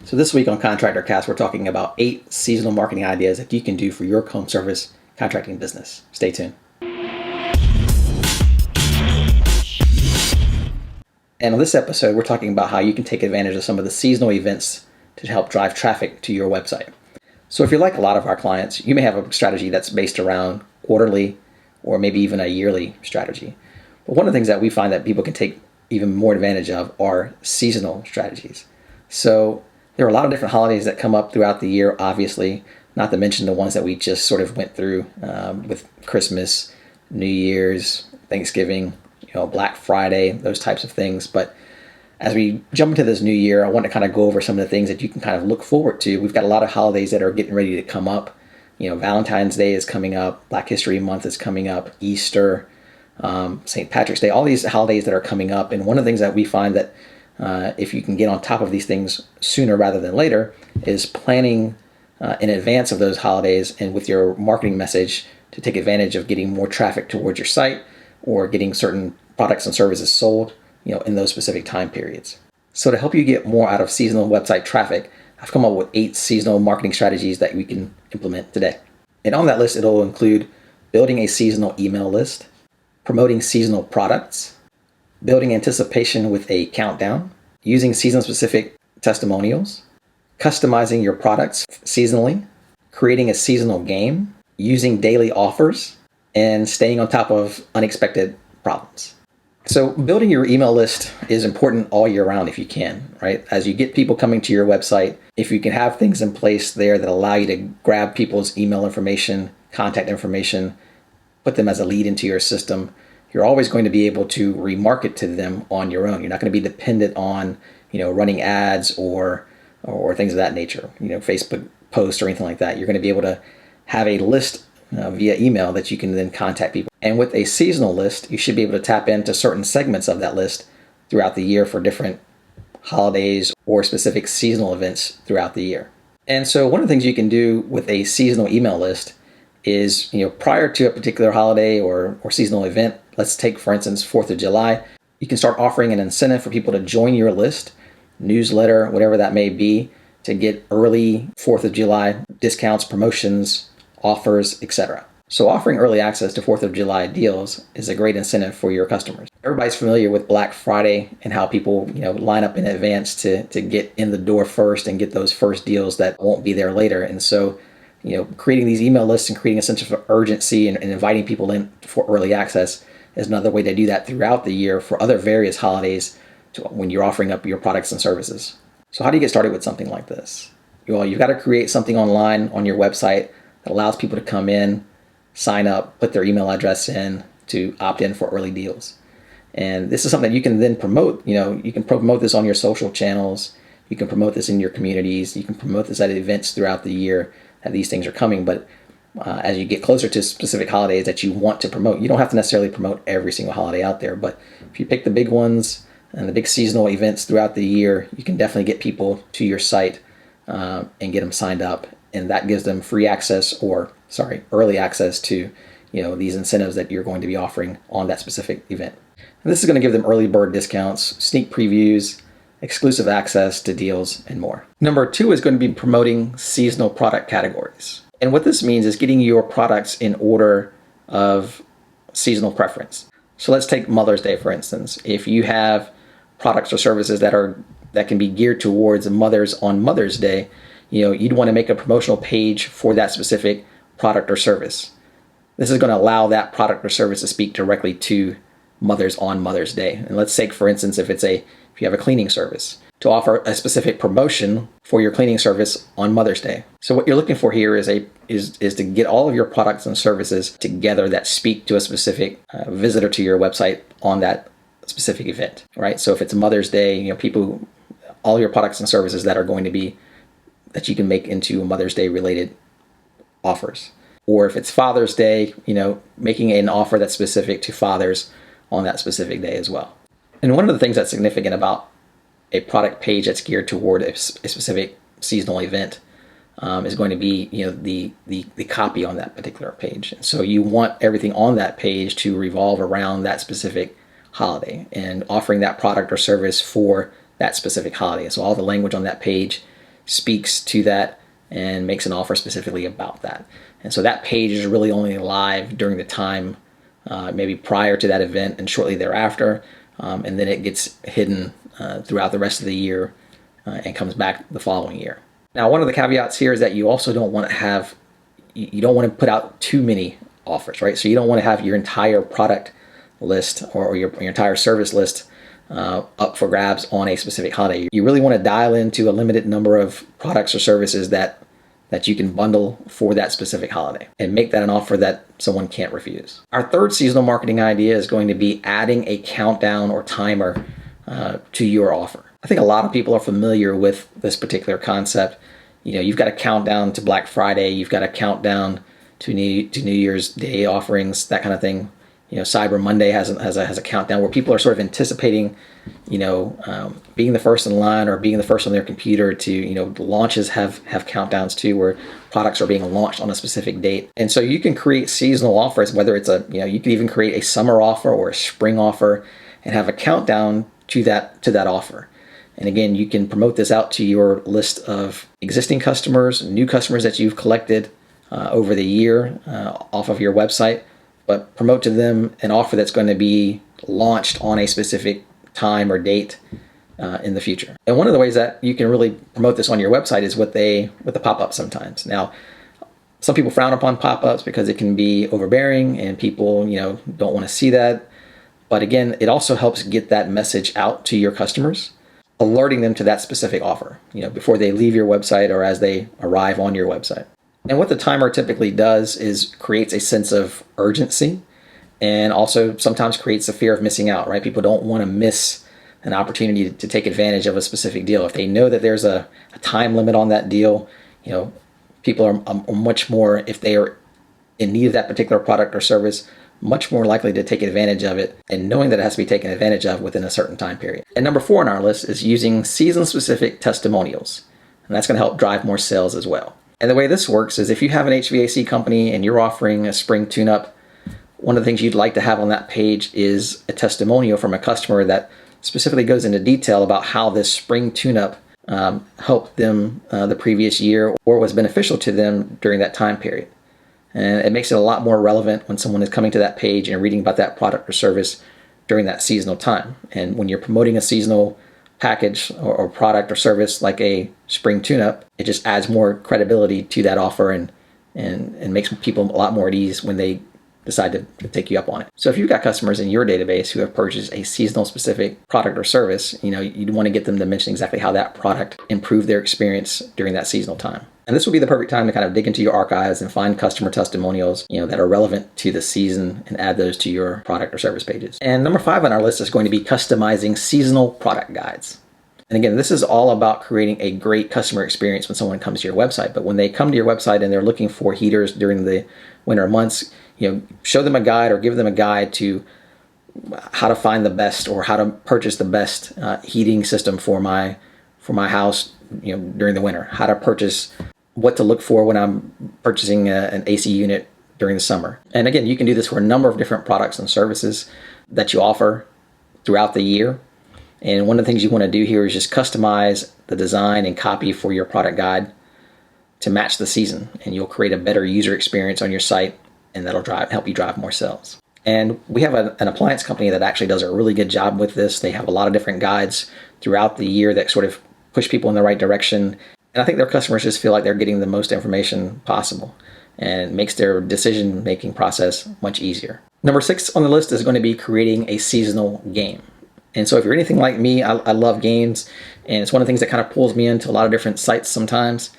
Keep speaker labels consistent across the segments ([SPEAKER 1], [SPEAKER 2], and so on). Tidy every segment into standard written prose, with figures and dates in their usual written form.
[SPEAKER 1] So this week on Contractor Cast, we're talking about 8 seasonal marketing ideas that you can do for your home service contracting business. Stay tuned. And on this episode, we're talking about how you can take advantage of some of the seasonal events to help drive traffic to your website. So if you're like a lot of our clients, you may have a strategy that's based around quarterly or maybe even a yearly strategy. But one of the things that we find that people can take even more advantage of are seasonal strategies. So there are a lot of different holidays that come up throughout the year, obviously, not to mention the ones that we just sort of went through with Christmas, New Year's, Thanksgiving, Black Friday, those types of things. But as we jump into this new year, I want to kind of go over some of the things that you can kind of look forward to. We've got a lot of holidays that are getting ready to come up. Valentine's Day is coming up, Black History Month is coming up, Easter, St. Patrick's Day, all these holidays that are coming up. And one of the things that we find that if you can get on top of these things sooner rather than later is planning in advance of those holidays and with your marketing message to take advantage of getting more traffic towards your site or getting certain products and services sold in those specific time periods. So to help you get more out of seasonal website traffic, I've come up with 8 seasonal marketing strategies that we can implement today. And on that list, it'll include building a seasonal email list, promoting seasonal products, building anticipation with a countdown, using season-specific testimonials, customizing your products seasonally, creating a seasonal game, using daily offers, and staying on top of unexpected problems. So building your email list is important all year round if you can, right? As you get people coming to your website, if you can have things in place there that allow you to grab people's email information, contact information, put them as a lead into your system, you're always going to be able to remarket to them on your own. You're not going to be dependent on, running ads or things of that nature, Facebook posts or anything like that. You're going to be able to have a list via email that you can then contact people. And with a seasonal list, you should be able to tap into certain segments of that list throughout the year for different holidays or specific seasonal events throughout the year. And so one of the things you can do with a seasonal email list is, prior to a particular holiday or seasonal event, let's take, for instance, 4th of July, you can start offering an incentive for people to join your list, newsletter, whatever that may be, to get early 4th of July discounts, promotions, offers, etc. So offering early access to 4th of July deals is a great incentive for your customers. Everybody's familiar with Black Friday and how people, line up in advance to get in the door first and get those first deals that won't be there later. And so, creating these email lists and creating a sense of urgency and inviting people in for early access is another way to do that throughout the year for other various holidays when you're offering up your products and services. So how do you get started with something like this? Well, you've got to create something online on your website that allows people to come in, sign up, put their email address in to opt in for early deals. And this is something you can then promote. You can promote this on your social channels. You can promote this in your communities. You can promote this at events throughout the year that these things are coming. But as you get closer to specific holidays that you want to promote, you don't have to necessarily promote every single holiday out there. But if you pick the big ones and the big seasonal events throughout the year, you can definitely get people to your site and get them signed up. And that gives them early access to, these incentives that you're going to be offering on that specific event. And this is going to give them early bird discounts, sneak previews, exclusive access to deals, and more. Number 2 is going to be promoting seasonal product categories. And what this means is getting your products in order of seasonal preference. So let's take Mother's Day, for instance. If you have products or services that can be geared towards mothers on Mother's Day, you'd want to make a promotional page for that specific product or service. This is going to allow that product or service to speak directly to mothers on Mother's Day. And let's take, for instance, if you have a cleaning service, to offer a specific promotion for your cleaning service on Mother's Day. So what you're looking for here is to get all of your products and services together that speak to a specific visitor to your website on that specific event, right? So if it's Mother's Day, all your products and services that you can make into Mother's Day related offers. Or if it's Father's Day, making an offer that's specific to fathers on that specific day as well. And one of the things that's significant about a product page that's geared toward a specific seasonal event is going to be, the copy on that particular page. And so you want everything on that page to revolve around that specific holiday and offering that product or service for that specific holiday. So all the language on that page speaks to that and makes an offer specifically about that. And so that page is really only live during the time, maybe prior to that event and shortly thereafter, and then it gets hidden throughout the rest of the year and comes back the following year. Now, one of the caveats here is that you also don't want to have, you don't want to put out too many offers, right? So you don't want to have your entire product list or your entire service list up for grabs on a specific holiday. You really want to dial into a limited number of products or services that you can bundle for that specific holiday and make that an offer that someone can't refuse. Our third seasonal marketing idea is going to be adding a countdown or timer to your offer. I think a lot of people are familiar with this particular concept. You know, you've got a countdown to Black Friday, you've got a countdown to New Year's Day offerings, that kind of thing. You know, Cyber Monday has a countdown where people are sort of anticipating, being the first in line or being the first on their computer to, launches have countdowns too, where products are being launched on a specific date. And so you can create seasonal offers, whether it's you can even create a summer offer or a spring offer and have a countdown to that offer. And again, you can promote this out to your list of existing customers, new customers that you've collected over the year off of your website, but promote to them an offer that's going to be launched on a specific time or date in the future. And one of the ways that you can really promote this on your website is with the pop-ups sometimes. Now, some people frown upon pop-ups because it can be overbearing and people, don't want to see that. But again, it also helps get that message out to your customers, alerting them to that specific offer, before they leave your website or as they arrive on your website. And what the timer typically does is creates a sense of urgency and also sometimes creates a fear of missing out, right? People don't want to miss an opportunity to take advantage of a specific deal. If they know that there's a time limit on that deal, people are much more, if they are in need of that particular product or service, much more likely to take advantage of it and knowing that it has to be taken advantage of within a certain time period. And number 4 on our list is using season-specific testimonials. And that's going to help drive more sales as well. And the way this works is if you have an HVAC company and you're offering a spring tune-up, one of the things you'd like to have on that page is a testimonial from a customer that specifically goes into detail about how this spring tune-up helped them the previous year or was beneficial to them during that time period. And it makes it a lot more relevant when someone is coming to that page and reading about that product or service during that seasonal time. And when you're promoting a seasonal package or product or service like a spring tune-up, it just adds more credibility to that offer and makes people a lot more at ease when they decide to take you up on it. So if you've got customers in your database who have purchased a seasonal specific product or service, you'd want to get them to mention exactly how that product improved their experience during that seasonal time. And this would be the perfect time to kind of dig into your archives and find customer testimonials, that are relevant to the season and add those to your product or service pages. And number 5 on our list is going to be customizing seasonal product guides. And again, this is all about creating a great customer experience when someone comes to your website. But when they come to your website and they're looking for heaters during the winter months, show them a guide or give them a guide to how to find the best or how to purchase the best heating system for my house, during the winter. How to purchase, what to look for when I'm purchasing an AC unit during the summer. And again, you can do this for a number of different products and services that you offer throughout the year. And one of the things you want to do here is just customize the design and copy for your product guide to match the season. And you'll create a better user experience on your site, and that'll help you drive more sales. And we have an appliance company that actually does a really good job with this. They have a lot of different guides throughout the year that sort of push people in the right direction. And I think their customers just feel like they're getting the most information possible and makes their decision-making process much easier. Number 6 on the list is going to be creating a seasonal game. And so if you're anything like me, I love games, and it's one of the things that kind of pulls me into a lot of different sites sometimes.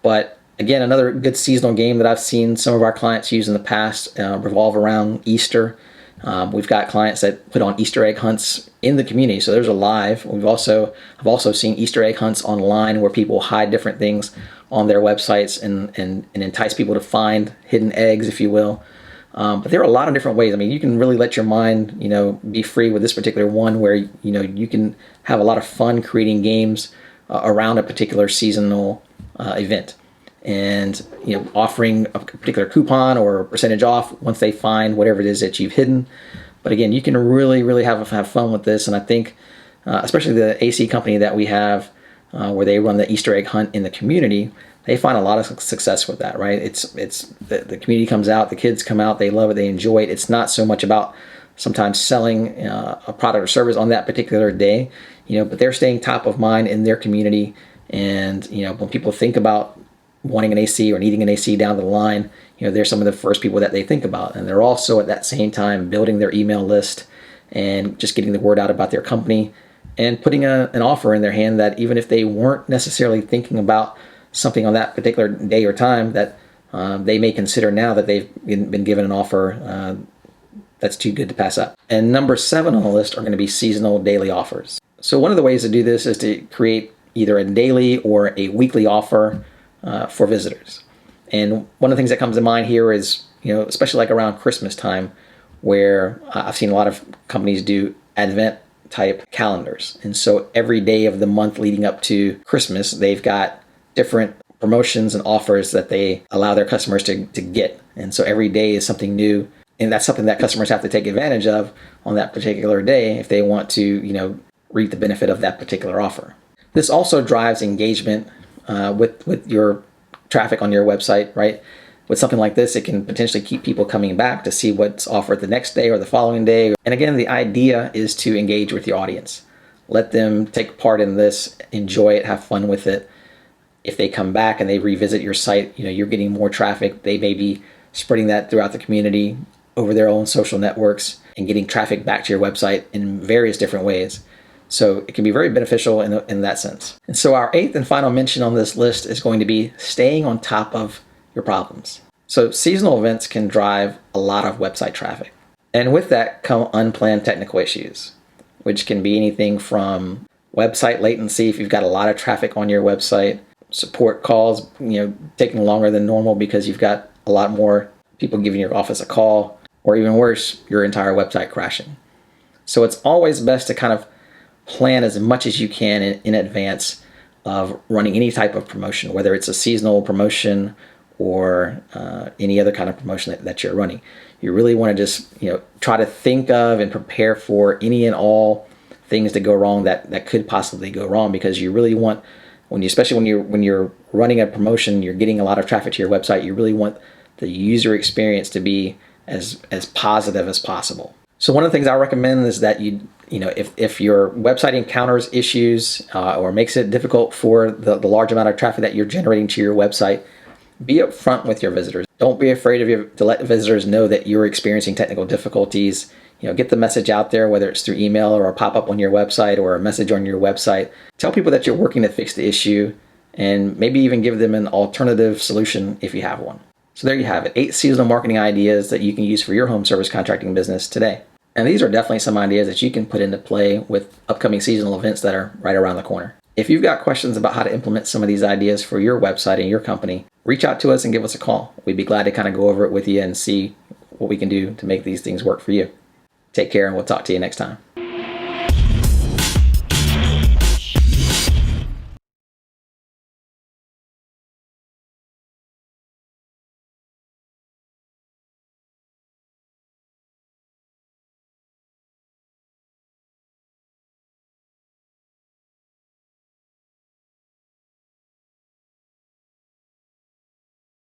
[SPEAKER 1] But again, another good seasonal game that I've seen some of our clients use in the past revolve around Easter. We've got clients that put on Easter egg hunts in the community, so there's a live. I've also seen Easter egg hunts online where people hide different things on their websites and entice people to find hidden eggs, if you will. But there are a lot of different ways. I mean, you can really let your mind, be free with this particular one where, you can have a lot of fun creating games around a particular seasonal event. And offering a particular coupon or percentage off once they find whatever it is that you've hidden. But again, you can really have fun with this. And I think, especially the AC company that we have, where they run the Easter egg hunt in the community, they find a lot of success with that, right? It's the community comes out, the kids come out, they love it, they enjoy it. It's not so much about sometimes selling a product or service on that particular day, but they're staying top of mind in their community. And when people think about wanting an AC or needing an AC down the line, they're some of the first people that they think about. And they're also at that same time building their email list and just getting the word out about their company and putting an offer in their hand that even if they weren't necessarily thinking about something on that particular day or time, that they may consider now that they've been given an offer that's too good to pass up. And number 7 on the list are going to be seasonal daily offers. So one of the ways to do this is to create either a daily or a weekly offer for visitors. And one of the things that comes to mind here is, especially like around Christmas time, where I've seen a lot of companies do Advent type calendars. And so every day of the month leading up to Christmas, they've got different promotions and offers that they allow their customers to get. And so every day is something new. And that's something that customers have to take advantage of on that particular day if they want to, reap the benefit of that particular offer. This also drives engagement with your traffic on your website, right? With something like this, it can potentially keep people coming back to see what's offered the next day or the following day. And again, the idea is to engage with your audience. Let them take part in this, enjoy it, have fun with it. If they come back and they revisit your site, you're getting more traffic. They may be spreading that throughout the community over their own social networks and getting traffic back to your website in various different ways. So it can be very beneficial in that sense. And so our 8th and final mention on this list is going to be staying on top of your problems. So seasonal events can drive a lot of website traffic. And with that come unplanned technical issues, which can be anything from website latency if you've got a lot of traffic on your website, support calls, taking longer than normal because you've got a lot more people giving your office a call, or even worse, your entire website crashing. So it's always best to kind of plan as much as you can in advance of running any type of promotion, whether it's a seasonal promotion or any other kind of promotion that you're running. You really want to just try to think of and prepare for any and all things to go wrong that could possibly go wrong, because you really want, especially when you're running a promotion, you're getting a lot of traffic to your website, you really want the user experience to be as positive as possible. So one of the things I recommend is that if your website encounters issues or makes it difficult for the large amount of traffic that you're generating to your website, be upfront with your visitors. Don't be afraid to let visitors know that you're experiencing technical difficulties. Get the message out there, whether it's through email or a pop-up on your website or a message on your website. Tell people that you're working to fix the issue and maybe even give them an alternative solution if you have one. So there you have it, 8 seasonal marketing ideas that you can use for your home service contracting business today. And these are definitely some ideas that you can put into play with upcoming seasonal events that are right around the corner. If you've got questions about how to implement some of these ideas for your website and your company, reach out to us and give us a call. We'd be glad to kind of go over it with you and see what we can do to make these things work for you. Take care, and we'll talk to you next time.